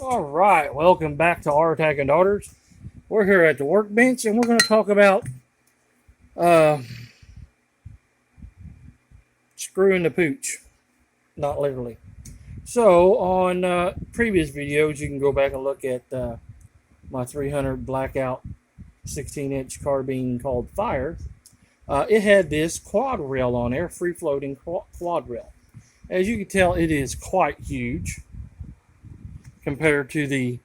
All right, welcome back to R-TAC and Daughters. We're here at the workbench, and we're going to talk about uh, screwing the pooch, not literally. So, on previous videos, you can go back and look at my 300 blackout 16-inch carbine called Fire. It had this quad rail on there, free-floating quad rail. As you can tell, it is quite huge compared to the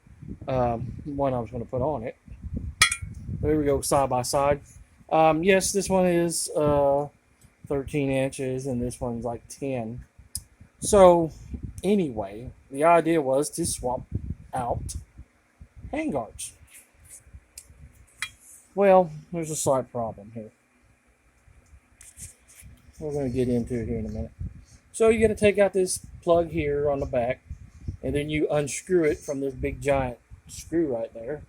one I was going to put on it. There we go, side by side. Yes, this one is 13 inches, and this one's like 10. So, anyway, the idea was to swap out handguards. Well, there's a slight problem here. We're going to get into it here in a minute. So, you got to take out this plug here on the back, and then you unscrew it from this big giant screw right there.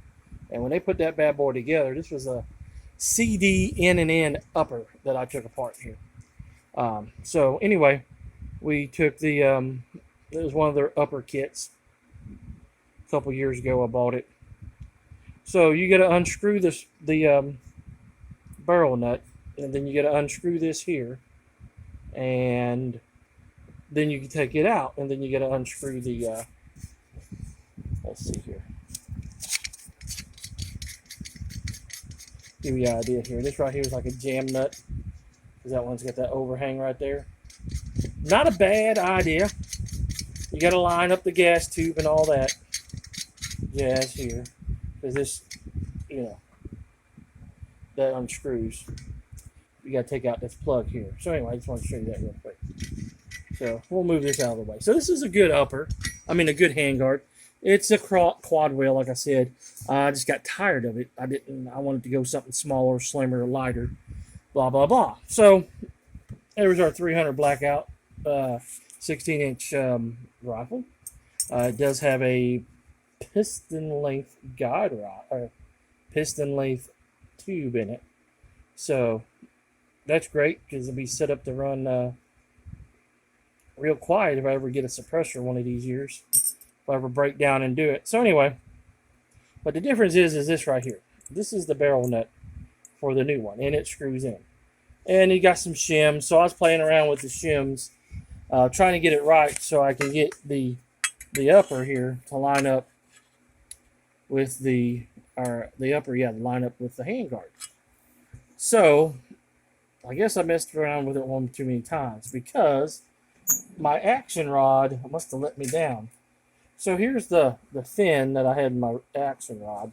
And when they put that bad boy together, this was a CD in and in upper that I took apart here. So anyway, we took the, it was one of their upper kits. A couple years ago I bought it. So you got to unscrew the barrel nut, and then you got to unscrew this here. And then you can take it out, and then you got to unscrew the, let's see here. Give you an idea here. This right here is like a jam nut, because that one's got that overhang right there. Not a bad idea. You got to line up the gas tube and all that jazz here, because this, that unscrews. You got to take out this plug here. So anyway, I just want to show you that real quick. So we'll move this out of the way. So this is a good a good handguard. It's a quad rail, like I said. I just got tired of it. I wanted to go something smaller, slimmer, lighter, blah, blah, blah. So there was our 300 blackout 16-inch rifle. It does have a piston length guide rod, or piston length tube in it. So that's great, because it'll be set up to run real quiet if I ever get a suppressor one of these years. If I ever break down and do it. So anyway, but the difference is this right here. This is the barrel nut for the new one, and it screws in. And you got some shims, so I was playing around with the shims, trying to get it right so I can get the upper here to line up with the line up with the handguard. So I guess I messed around with it one too many times, because my action rod must have let me down. So here's the fin that I had in my action rod.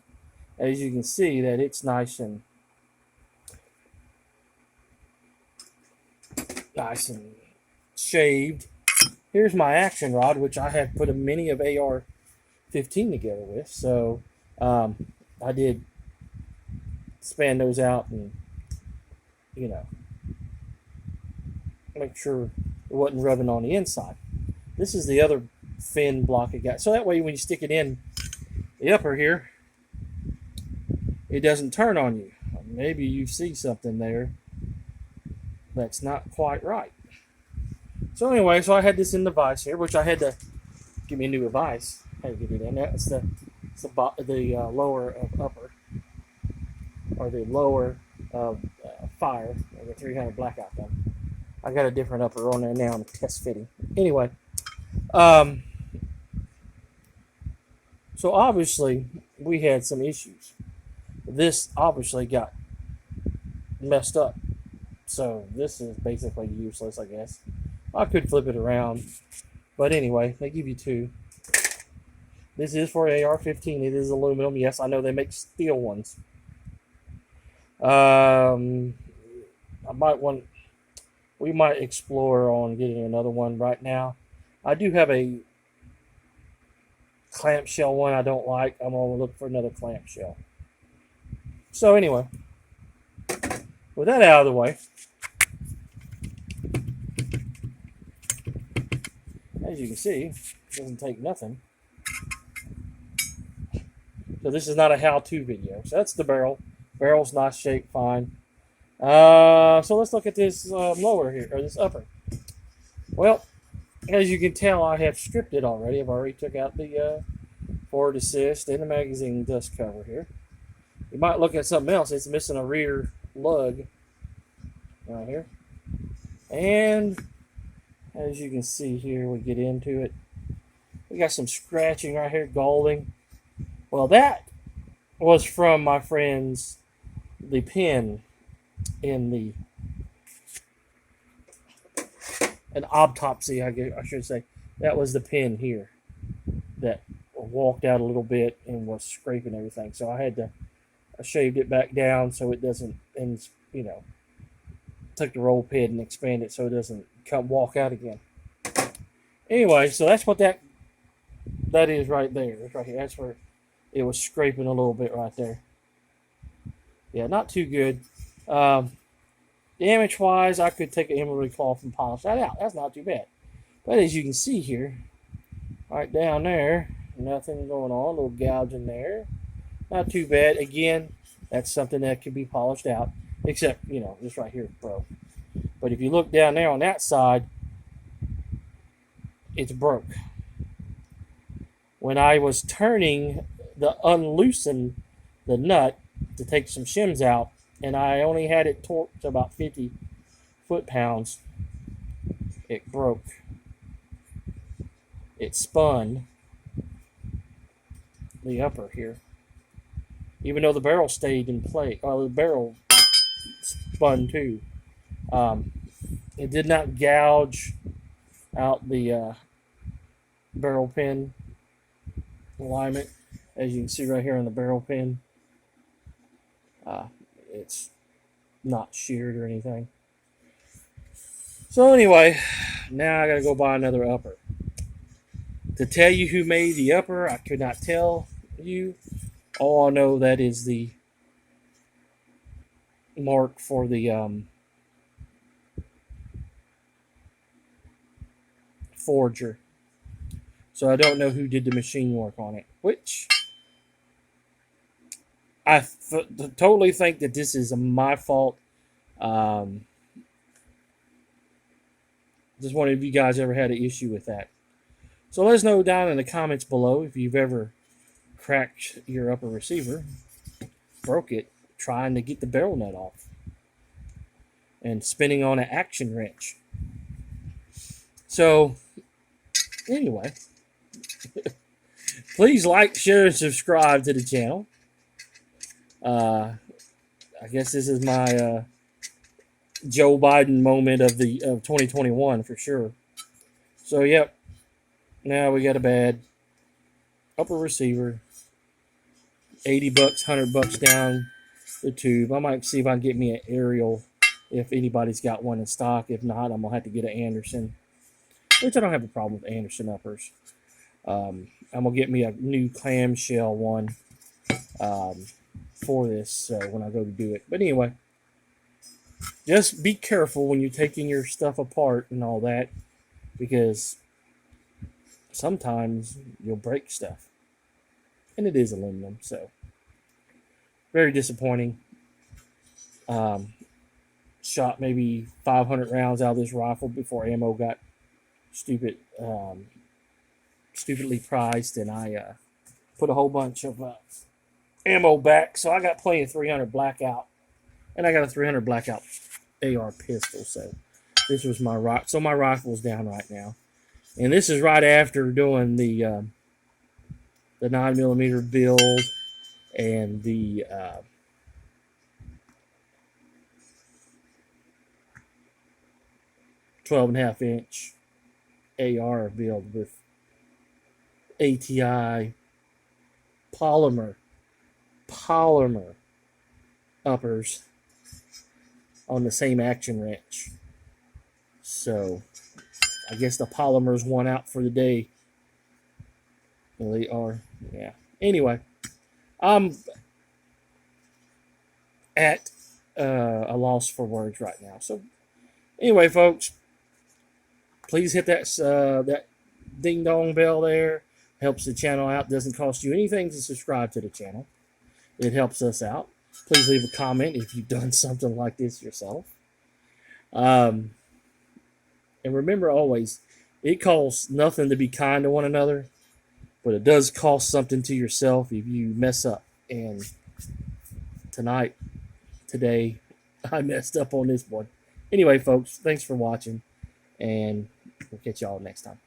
As you can see, that it's nice and shaved. Here's my action rod, which I have put a mini of AR-15 together with. So I did span those out and, make sure it wasn't rubbing on the inside. This is the other fin block it got. So that way when you stick it in the upper here, it doesn't turn on you. Maybe you see something there that's not quite right. So anyway, so I had this in the vise here, which I had to give me a new vise. I had to get it in. That's the lower of upper, or the lower of Fire, or the 300 blackout gun. I got a different upper on there now. I'm test fitting. Anyway, so obviously we had some issues. This obviously got messed up. So this is basically useless, I guess. I could flip it around. But anyway, they give you two. This is for AR-15. It is aluminum. Yes, I know they make steel ones. We might explore on getting another one right now. I do have a clamshell one I don't like. I'm going to look for another clamshell. So anyway, with that out of the way, as you can see, it doesn't take nothing. So this is not a how-to video. So that's the barrel. Barrel's nice shape, fine. So let's look at this lower here, or this upper. Well, as you can tell, I have stripped it already. I've already took out the forward assist, and the magazine dust cover here. You might look at something else. It's missing a rear lug right here. And as you can see here, we get into it. We got some scratching right here, galling. Well, that was from my friend's, the pin in the, an autopsy, I should say. That was the pin here that walked out a little bit and was scraping everything. So I had to, I shaved it back down so it doesn't, and you know, took the roll pin and expanded it so it doesn't come walk out again. Anyway, so that's what that is right there. It's right here. That's where it was scraping a little bit right there. Yeah, not too good. Damage wise, I could take an emery cloth and polish that out. That's not too bad. But as you can see here, right down there, nothing going on. A little gouge in there. Not too bad. Again, that's something that can be polished out. Except, you know, just right here, bro. But if you look down there on that side, it's broke. When I was turning unloosen the nut to take some shims out, and I only had it torqued to about 50 foot-pounds, it broke. It spun the upper here. Even though the barrel stayed in place, the barrel spun too. It did not gouge out the barrel pin alignment, as you can see right here on the barrel pin. It's not sheared or anything. So anyway, now I gotta go buy another upper. To tell you who made the upper, I could not tell you. All I know that is the mark for the forger. So I don't know who did the machine work on it, which I totally think that this is my fault. Just wondering if you guys ever had an issue with that. So let us know down in the comments below if you've ever cracked your upper receiver, broke it, trying to get the barrel nut off, and spinning on an action wrench. So, anyway, please like, share, and subscribe to the channel. I guess this is my Joe Biden moment of 2021 for sure. So, yep. Now we got a bad upper receiver. $80, $100 down the tube. I might see if I can get me an aerial if anybody's got one in stock. If not, I'm gonna have to get an Anderson, which I don't have a problem with Anderson uppers. I'm gonna get me a new clamshell one for this when I go to do it. But anyway, just be careful when you're taking your stuff apart and all that, because sometimes you'll break stuff. And it is aluminum, so very disappointing. Shot maybe 500 rounds out of this rifle before ammo got stupidly priced, and I put a whole bunch of ammo back. So I got plenty of 300 blackout, and I got a 300 blackout AR pistol. So this was my rifle. So my rifle's down right now, and this is right after doing the 9mm build and the 12.5 inch AR build with ATI polymer uppers on the same action wrench. So I guess the polymers won out for the day. Well, they are, yeah. Anyway, I'm at a loss for words right now. So anyway, folks, please hit that ding dong bell there. Helps the channel out. Doesn't cost you anything to subscribe to the channel. It helps us out. Please leave a comment if you've done something like this yourself. And remember always, it costs nothing to be kind to one another, but it does cost something to yourself if you mess up. And today, I messed up on this one. Anyway, folks, thanks for watching, and we'll catch y'all next time.